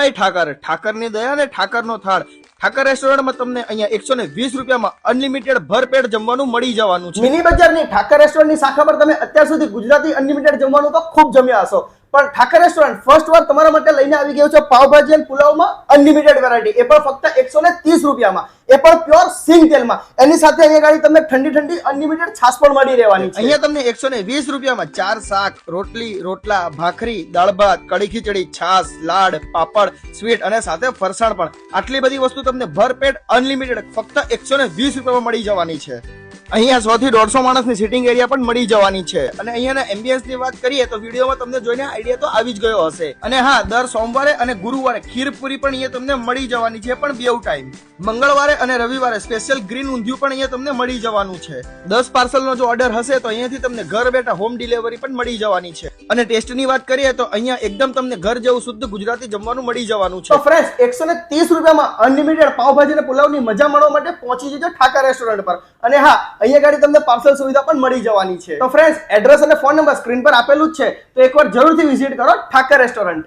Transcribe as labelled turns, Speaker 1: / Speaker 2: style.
Speaker 1: જય ઠાકર, ઠાકરની દયા ને ઠાકરનો થાળ. ઠાકર રેસ્ટોરન્ટમાં તમને અહીંયા 120 રૂપિયામાં અનલિમિટેડ ભરપેટ જમવાનું મળી જવાનું છે.
Speaker 2: મિની બજારની ઠાકર રેસ્ટોરન્ટની શાખા પર તમે અત્યાર સુધી ગુજરાતી અનલિમિટેડ જમવાનું તો ખૂબ જમ્યા હશો, પણ ઠાકર રેસ્ટોરન્ટ ફર્સ્ટ વાર તમારા માટે લઈને આવી ગયું છે પાવભાજી અને પુલાવમાં અનલિમિટેડ વેરાયટી, એ પણ ફક્ત 130 રૂપિયામાં, એ પણ પ્યોર સિંગ તેલમાં. એની સાથે અહીંયા ગાડી તમને ઠંડી ઠંડી અનલિમિટેડ છાશ પણ મળી રહેવાની છે.
Speaker 1: અહીંયા તમને 120 રૂપિયામાં 4 શાક, રોટલી, રોટલા, ભાખરી, દાળ ભાત, કઢી ખીચડી, છાશ, લાડ, પાપડ, સ્વીટ અને સાથે ફરસાણ પણ. આટલી બધી વસ્તુ તમને ભરપેટ અનલિમિટેડ ફક્ત 120 રૂપિયામાં મળી જવાની છે. અહીંયા 100 થી 150 માણસની સિટિંગ એરિયા પણ મળી જવાની છે. અને અહીંયાના એમ્બિયન્સ ની વાત કરીએ તો વિડીયોમાં તમને જોઈને આઈડિયા તો આવી જ ગયો હશે. અને હા, દર સોમવારે અને ગુરુવારે ખીરપુરી પણ અહીંયા તમને મળી જવાની છે, પણ બેવ ટાઈમ. મંગળવારે અને રવિવારે સ્પેશિયલ ગ્રીન ઊંધિયું પણ અહીંયા તમને મળી જવાનું છે. 10 પાર્સલનો જો ઓર્ડર હશે તો અહીંયાથી તમને ઘર બેઠા હોમ ડિલિવરી પણ મળી જવાની છે. અને ટેસ્ટની વાત કરીએ તો અહીંયા એકદમ તમને ઘર જેવું શુદ્ધ ગુજરાતી જમવાનું મળી જવાનું છે.
Speaker 2: તો ફ્રેન્ડ્સ 130 રૂપિયામાં અનલિમિટેડ પાવભાજી અને પુલાવની મજા માણવા માટે પહોંચી જજો ઠાકર રેસ્ટોરન્ટ પર. અને હા, અહીંયા ગાડી તમને પાર્સલ સુવિધા પણ મળી જવાની છે. તો ફ્રેન્ડ્સ, એડ્રેસ અને ફોન નંબર સ્ક્રીન પર આપેલું જ છે, તો એકવાર જરૂરથી વિઝિટ કરો ઠાકર રેસ્ટોરન્ટ.